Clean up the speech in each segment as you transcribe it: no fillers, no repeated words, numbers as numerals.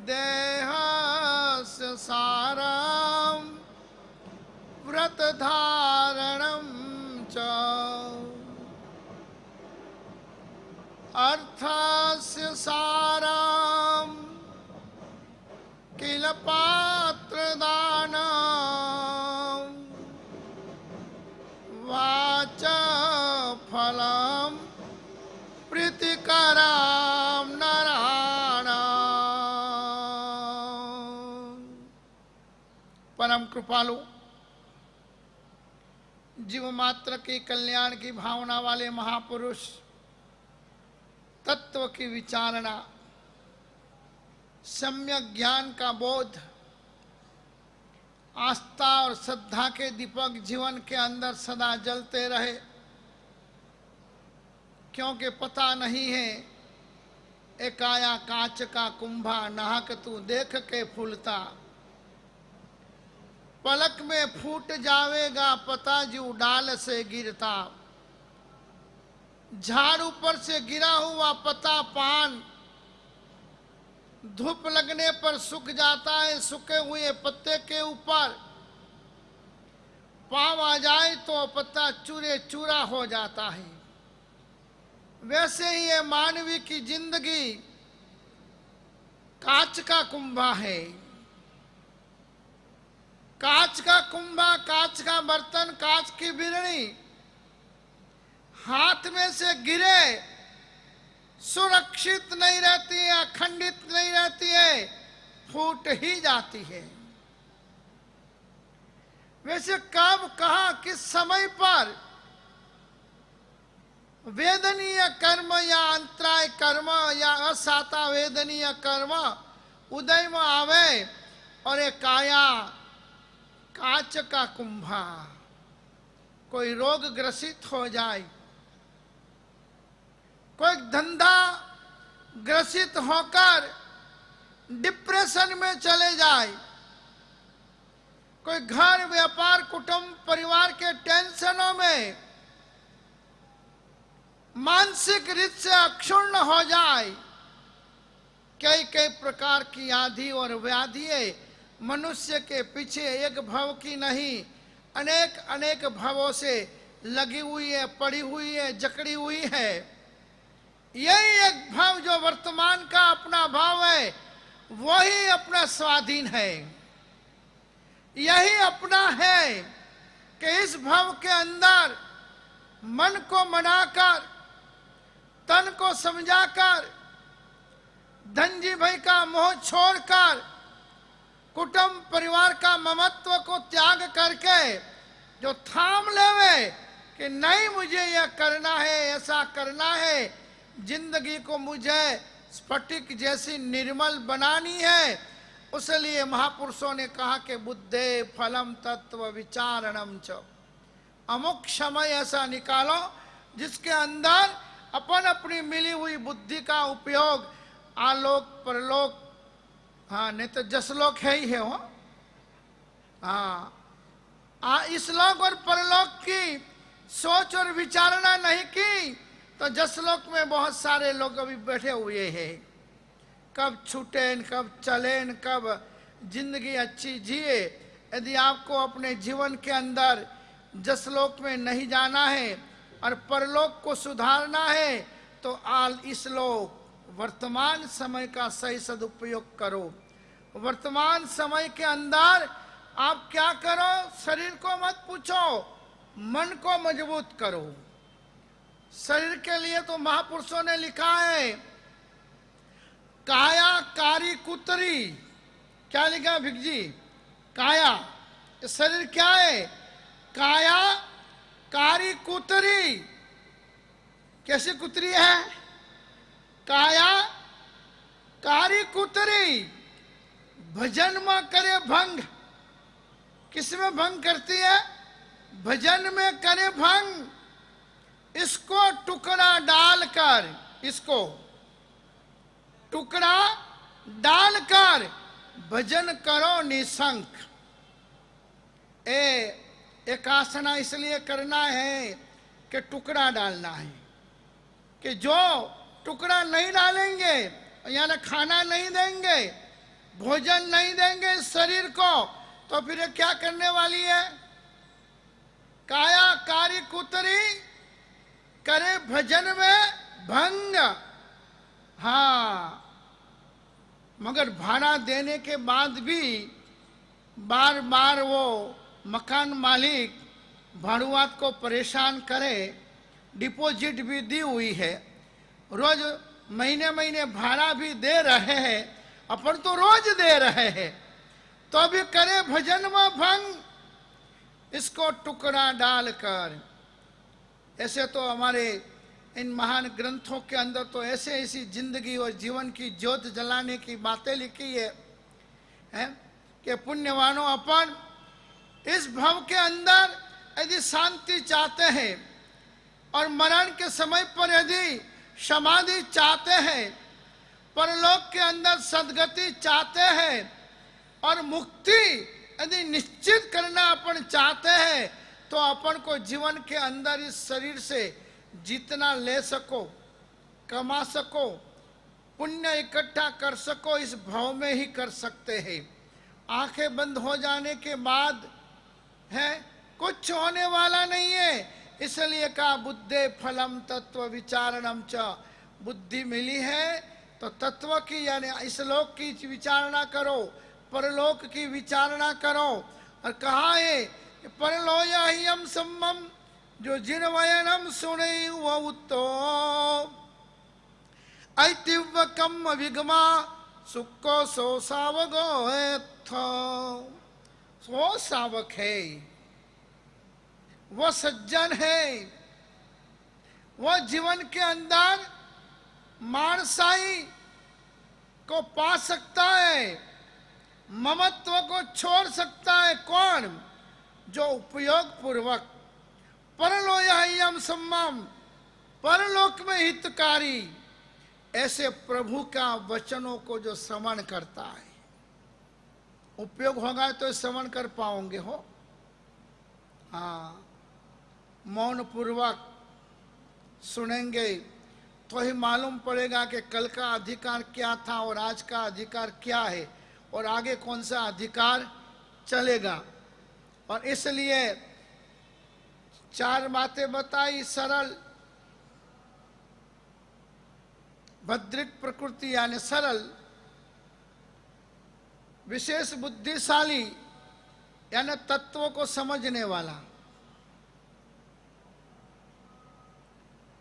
देहस्य सारं व्रतधारणं च अर्थस्य सारं किल पात्रदानं वाच फलं प्रीतिकरं नराणाम्। परम कृपालु जीव मात्र के कल्याण की भावना वाले महापुरुष तत्व की विचारणा, सम्यक ज्ञान का बोध, आस्था और श्रद्धा के दीपक जीवन के अंदर सदा जलते रहे, क्योंकि पता नहीं है एकाया कांच का कुंभा नाहक तू देख के फूलता, पलक में फूट जावेगा पता जो डाल से गिरता। झाड़ ऊपर से गिरा हुआ पता पान धूप लगने पर सूख जाता है, सूखे हुए पत्ते के ऊपर पाँव आ जाए तो पत्ता चूरे चूरा हो जाता है। वैसे ही ये मानवी की जिंदगी कांच का कुंभा है। कांच का कुंभा, कांच का बर्तन, कांच की बिरणी हाथ में से गिरे सुरक्षित नहीं रहती है, अखंडित नहीं रहती है, फूट ही जाती है। वैसे कब, कहां, किस समय पर वेदनीय कर्म या अंतराय कर्म या असाता वेदनीय कर्म उदय में आवे और एक काया कांच का कुंभा कोई रोग ग्रसित हो जाए, कोई धंधा ग्रसित होकर डिप्रेशन में चले जाए, कोई घर व्यापार कुटुंब परिवार के टेंशनों में मानसिक रीत से अक्षुण्ण हो जाए। कई कई प्रकार की आदि और व्याधि मनुष्य के पीछे एक भव की नहीं अनेक अनेक भवों से लगी हुई है, पड़ी हुई है, जकड़ी हुई है। यही एक भाव जो वर्तमान का अपना भाव है वही अपना स्वाधीन है। यही अपना है कि इस भाव के अंदर मन को मनाकर, तन को समझाकर, धन जी भाई का मोह छोड़कर, कुटुंब परिवार का ममत्व को त्याग करके जो थाम लेवे कि नहीं मुझे यह करना है, ऐसा करना है, जिंदगी को मुझे स्फटिक जैसी निर्मल बनानी है। उसलिए महापुरुषों ने कहा कि बुद्धे फलम तत्व विचारणम च, अमुक समय ऐसा निकालो जिसके अंदर अपन अपनी मिली हुई बुद्धि का उपयोग आलोक परलोक, हाँ नहीं तो जसलोक है ही है वो, हाँ इस लोक और परलोक की सोच और विचारणा नहीं की तो जसलोक में बहुत सारे लोग अभी बैठे हुए हैं। कब छूटें, कब चलें, कब जिंदगी अच्छी जिए। यदि आपको अपने जीवन के अंदर जसलोक में नहीं जाना है और परलोक को सुधारना है तो इस लोक वर्तमान समय का सही सदुपयोग करो। वर्तमान समय के अंदर आप क्या करो, शरीर को मत पूछो, मन को मजबूत करो। शरीर के लिए तो महापुरुषों ने लिखा है काया कारी कुतरी। क्या लिखा भिक जी? काया, शरीर क्या है? काया कारी कुतरी। कैसी कुतरी है? काया कारी कुतरी, भजन में करे भंग। किस में भंग करती है? भजन में करे भंग। इसको टुकड़ा डालकर, इसको टुकड़ा डालकर भजन करो निशंक। एक आसना इसलिए करना है कि टुकड़ा डालना है, कि जो टुकड़ा नहीं डालेंगे यानी खाना नहीं देंगे, भोजन नहीं देंगे इस शरीर को तो फिर ये क्या करने वाली है? काया कारी कुतरी करे भजन में भंग। हाँ, मगर भाड़ा देने के बाद भी बार बार वो मकान मालिक भाड़ुआत को परेशान करे। डिपॉजिट भी दी हुई है, रोज महीने महीने भाड़ा भी दे रहे हैं, अपन तो रोज दे रहे हैं, तो भी करे भजन में भंग। इसको टुकड़ा डालकर, ऐसे तो हमारे इन महान ग्रंथों के अंदर तो ऐसे ऐसी जिंदगी और जीवन की ज्योत जलाने की बातें लिखी है कि पुण्यवानों, अपन इस भव के अंदर यदि शांति चाहते हैं और मरण के समय पर यदि समाधि चाहते हैं, परलोक के अंदर सदगति चाहते हैं और मुक्ति यदि निश्चित करना अपन चाहते हैं, तो अपन को जीवन के अंदर इस शरीर से जितना ले सको, कमा सको, पुण्य इकट्ठा कर सको, इस भाव में ही कर सकते हैं। आंखें बंद हो जाने के बाद है कुछ होने वाला नहीं है। इसलिए कहा बुद्धे फलम तत्व विचारणम च, बुद्धि मिली है तो तत्व की यानी इस लोक की विचारणा करो, परलोक की विचारणा करो। और कहा है परलोयम सम्मम, जो जिनवयनम सुने वो उत्तो ऐतिव्यकम विगमा सुको सो सावगो है वो सावक है, वो सज्जन है, वो जीवन के अंदर मानसाई को पा सकता है, ममत्व को छोड़ सकता है। कौन? जो उपयोग पूर्वक परलोयम सम्मम, परलोक में हितकारी, ऐसे प्रभु का वचनों को जो श्रवण करता है। उपयोग होगा तो श्रवण कर पाओगे हो। हाँ, मौन पूर्वक सुनेंगे तो ही मालूम पड़ेगा कि कल का अधिकार क्या था और आज का अधिकार क्या है और आगे कौन सा अधिकार चलेगा। और इसलिए चार बातें बताई, सरल, भद्रिक प्रकृति यानी सरल, विशेष बुद्धिशाली यानी तत्वों को समझने वाला,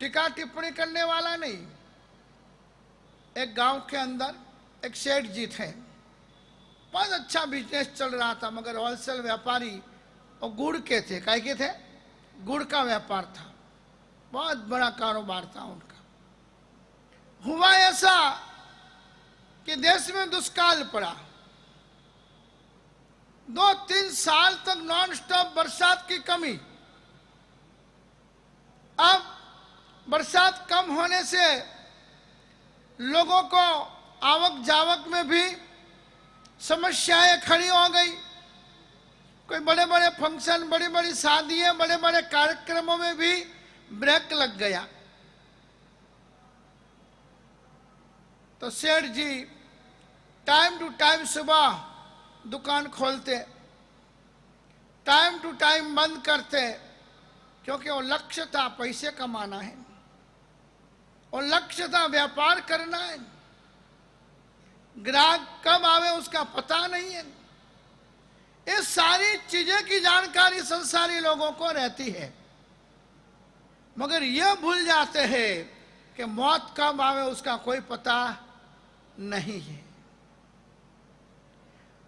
टीका टिप्पणी करने वाला नहीं। एक गांव के अंदर एक सेठ जी थे, बहुत अच्छा बिजनेस चल रहा था, मगर होलसेल व्यापारी और गुड़ के थे। काय के थे? गुड़ का व्यापार था, बहुत बड़ा कारोबार था उनका। हुआ ऐसा कि देश में दुष्काल पड़ा, 2-3 साल तक नॉन स्टॉप बरसात की कमी। अब बरसात कम होने से लोगों को आवक जावक में भी समस्याएं खड़ी हो गई। कोई बड़े बड़े फंक्शन, बड़ी बड़ी शादियां, बड़े बड़े कार्यक्रमों में भी ब्रेक लग गया। तो सेठ जी टाइम टू टाइम सुबह दुकान खोलते, टाइम टू टाइम बंद करते, क्योंकि वो लक्ष्य था पैसे कमाना है, और लक्ष्य था व्यापार करना है। ग्राहक कब आवे उसका पता नहीं है। ये सारी चीजें की जानकारी संसारी लोगों को रहती है, मगर ये भूल जाते हैं कि मौत कब आवे उसका कोई पता नहीं है,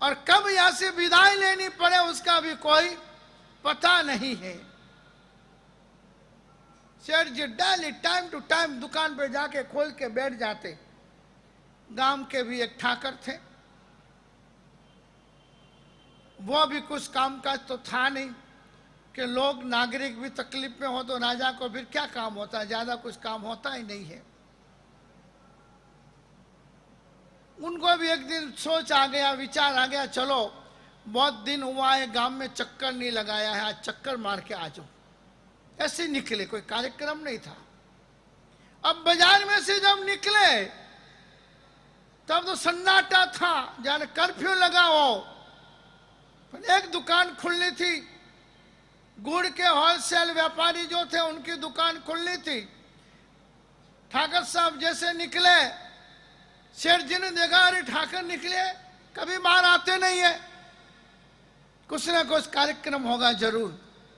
और कब यहां से विदाई लेनी पड़े उसका भी कोई पता नहीं है। सेठ जी डेली टाइम टू टाइम दुकान पे जाके खोल के बैठ जाते। गांव के भी एक ठाकर थे, वो भी कुछ कामकाज तो था नहीं कि लोग नागरिक भी तकलीफ में हो तो राजा को फिर क्या काम होता है, ज्यादा कुछ काम होता ही नहीं है। उनको भी एक दिन सोच आ गया, विचार आ गया, चलो बहुत दिन हुआ है गांव में चक्कर नहीं लगाया है, आज चक्कर मार के आ जाओ। ऐसे निकले, कोई कार्यक्रम नहीं था। अब बाजार में से जब निकले तब तो सन्नाटा था, जाने कर्फ्यू लगा हो। पर एक दुकान खुली थी, गुड़ के होलसेल व्यापारी जो थे उनकी दुकान खुली थी। ठाकर साहब जैसे निकले, सेठ जी ने देखा, अरे ठाकर निकले, कभी बाहर आते नहीं है, कुछ ना कुछ कार्यक्रम होगा जरूर।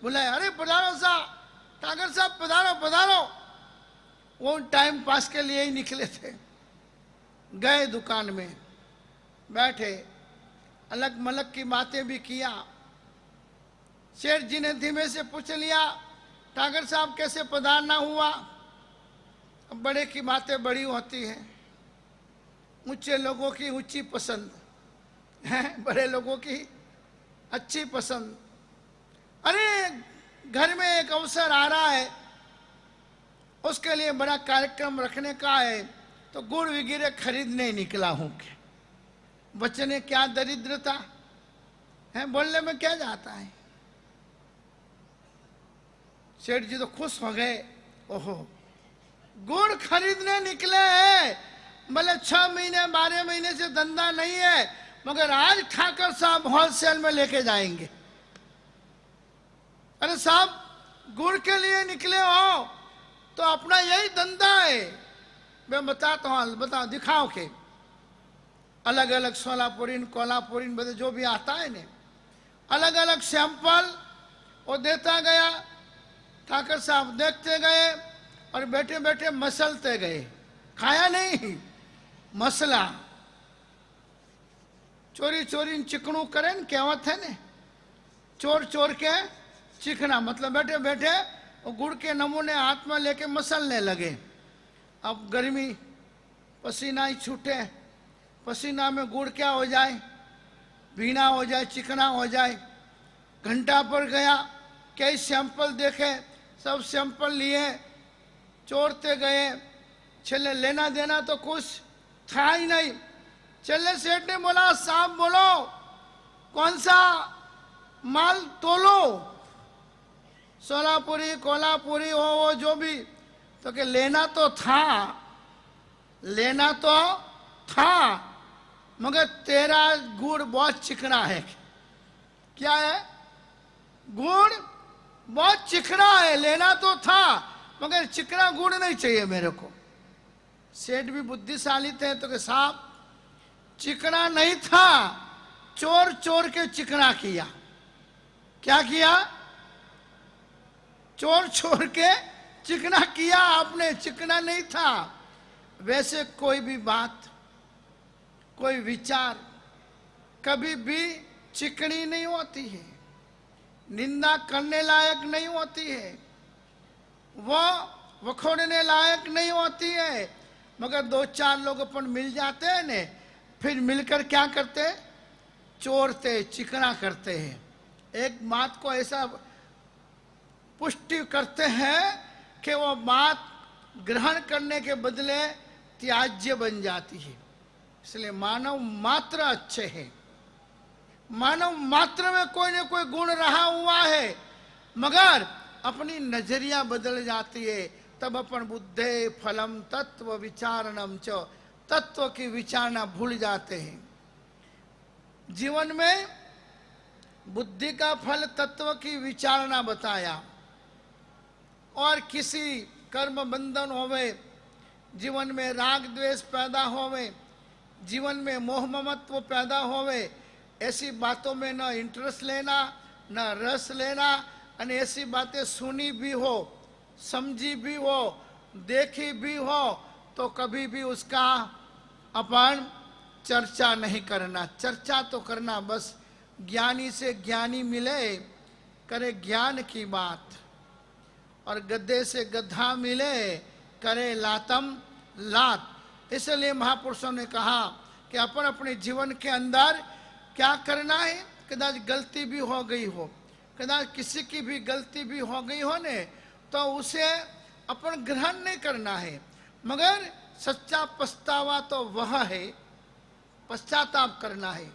बोले अरे पधारो साहब, ठाकर साहब पधारो पधारो। वो टाइम पास के लिए ही निकले थे। गए दुकान में, बैठे, अलग मलग की बातें भी किया। सेठ जी ने धीमे से पूछ लिया, ठाकर साहब कैसे पधारना हुआ? अब बड़े की बातें बड़ी होती हैं, ऊंचे लोगों की ऊंची पसंद है, बड़े लोगों की अच्छी पसंद। अरे घर में एक अवसर आ रहा है, उसके लिए बड़ा कार्यक्रम रखने का है, तो गुड़ वगैरह खरीदने निकला हूं। बचने क्या दरिद्रता है, बोलने में क्या जाता है। सेठ जी तो खुश हो गए, ओहो गुड़ खरीदने निकले हैं, भले 6 महीने 12 महीने से धंधा नहीं है, मगर आज ठाकर साहब होलसेल में लेके जाएंगे। अरे साहब गुड़ के लिए निकले हो तो अपना यही धंधा है। मैं बताता हूँ, बताओ दिखाओ के अलग अलग सोलापुरीन कोल्हापुरीन बदे जो भी आता है ने, अलग अलग सैंपल वो देता गया। ठाकर साहब देखते गए और बैठे बैठे मसलते गए, खाया नहीं, मसला। चोरी चोरी चिकनू करे न, कहवत है ने, चोर चोर के चिकना, मतलब बैठे बैठे वो गुड़ के नमूने हाथ में लेके मसलने लगे। अब गर्मी, पसीना ही छूटे, पसीना में गुड़ क्या हो जाए, भीना हो जाए, चिकना हो जाए। घंटा पर गया, कई सैंपल देखे, सब सैंपल लिए, चोरते गए। छेले लेना देना तो कुछ था ही नहीं। चले सेठ ने बोला, साहब बोलो कौन सा माल तोलो, सोलापुरी कोल्हापुरी हो वो जो भी। तो कि लेना तो था, लेना तो था, मगर तेरा गुड़ बहुत चिकना है। क्या है? गुड़ बहुत चिकना है, लेना तो था मगर चिकना गुड़ नहीं चाहिए मेरे को। सेठ भी बुद्धिशाली थे, तो कि साहब चिकना नहीं था, चोर चोर के चिकना किया। क्या किया? चोर चोर के चिकना किया आपने, चिकना नहीं था। वैसे कोई भी बात, कोई विचार कभी भी चिकनी नहीं होती है, निंदा करने लायक नहीं होती है, वो वखोड़ने लायक नहीं होती है। मगर 2-4 लोग अपन मिल जाते हैं ने, फिर मिलकर क्या करते, चोरते चिकना करते हैं, एक बात को ऐसा पुष्टि करते हैं कि वो बात ग्रहण करने के बदले त्याज्य बन जाती है। इसलिए मानव मात्र अच्छे हैं, मानव मात्र में कोई न कोई गुण रहा हुआ है, मगर अपनी नजरिया बदल जाती है, तब अपन बुद्धे फलम तत्व विचारणम च, तत्व की विचारना भूल जाते हैं। जीवन में बुद्धि का फल तत्व की विचारना बताया। और किसी कर्म बंधन होवे, जीवन में राग द्वेष पैदा होवे, जीवन में मोह ममत्व पैदा होवे, ऐसी बातों में न इंटरेस्ट लेना, न रस लेना, और ऐसी बातें सुनी भी हो, समझी भी हो, देखी भी हो, तो कभी भी उसका अपन चर्चा नहीं करना। चर्चा तो करना बस ज्ञानी से ज्ञानी मिले, करे ज्ञान की बात, और गद्दे से गधा मिले, करे लातम लात। इसलिए महापुरुषों ने कहा कि अपन अपने जीवन के अंदर क्या करना है। कदाच गलती भी हो गई हो, कदाच किसी की भी गलती भी हो गई हो ने, तो उसे अपन ग्रहण नहीं करना है, मगर सच्चा पछतावा तो वह है, पश्चाताप करना है।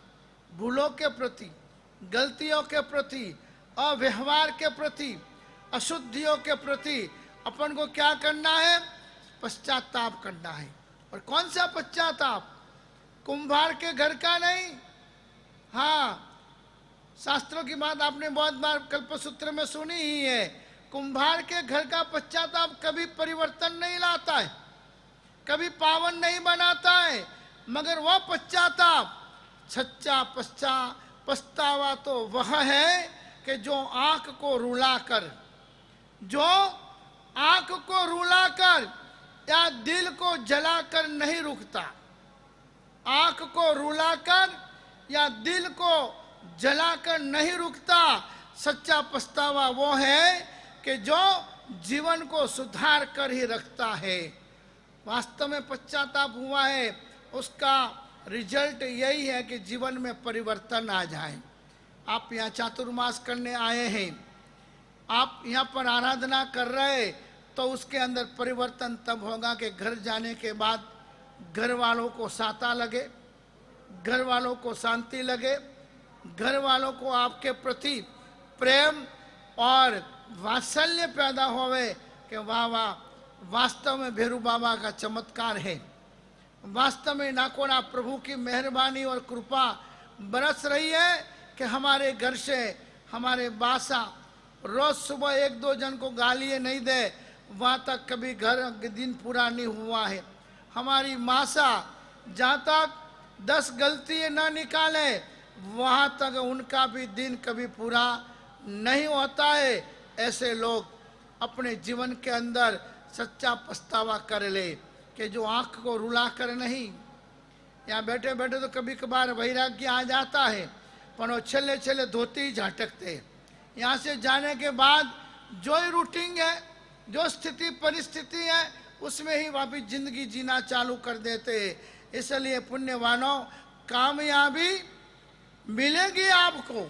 भूलों के प्रति, गलतियों के प्रति, अव्यवहार के प्रति, अशुद्धियों के प्रति अपन को क्या करना है? पश्चाताप करना है। और कौन सा पश्चाताप? कुंभार के घर का नहीं। हाँ, शास्त्रों की बात आपने बहुत बार कल्पसूत्र में सुनी ही है। कुंभार के घर का पश्चाताप कभी परिवर्तन नहीं लाता है, कभी पावन नहीं बनाता है, मगर वह पश्चाताप, सच्चा पछतावा तो वह है कि जो आंख को रुलाकर, जो आंख को रुलाकर या दिल को जलाकर नहीं रुकता। आंख को रुलाकर या दिल को जलाकर नहीं रुकता। सच्चा पछतावा वो है कि जो जीवन को सुधार कर ही रखता है। वास्तव में पश्चाताप हुआ है, उसका रिजल्ट यही है कि जीवन में परिवर्तन आ जाए। आप यहाँ चातुर्मास करने आए हैं, आप यहाँ पर आराधना कर रहे, तो उसके अंदर परिवर्तन तब होगा कि घर जाने के बाद घर वालों को साता लगे, घर वालों को शांति लगे, घर वालों को आपके प्रति प्रेम और वात्सल्य पैदा होवे कि वाह वाह, वास्तव में भैरू बाबा का चमत्कार है। वास्तव में नाकोड़ा प्रभु की मेहरबानी और कृपा बरस रही है कि हमारे घर से हमारे बासा रोज सुबह एक दो जन को गालियाँ नहीं दे, वहाँ तक कभी घर दिन पूरा नहीं हुआ है। हमारी मासा जहाँ तक 10 गलतियाँ ना निकाले, वहाँ तक उनका भी दिन कभी पूरा नहीं होता है। ऐसे लोग अपने जीवन के अंदर सच्चा पछतावा कर ले कि जो आँख को रुला कर नहीं। यहाँ बैठे बैठे तो कभी कभार वैराग्य आ जाता है, पर वो छले छले धोती ही झटकते। यहाँ से जाने के बाद जो ही रूटीन है, जो स्थिति परिस्थिति है, उसमें ही वापिस जिंदगी जीना चालू कर देते हैं। इसलिए पुण्यवानों, कामयाबी मिलेगी आपको।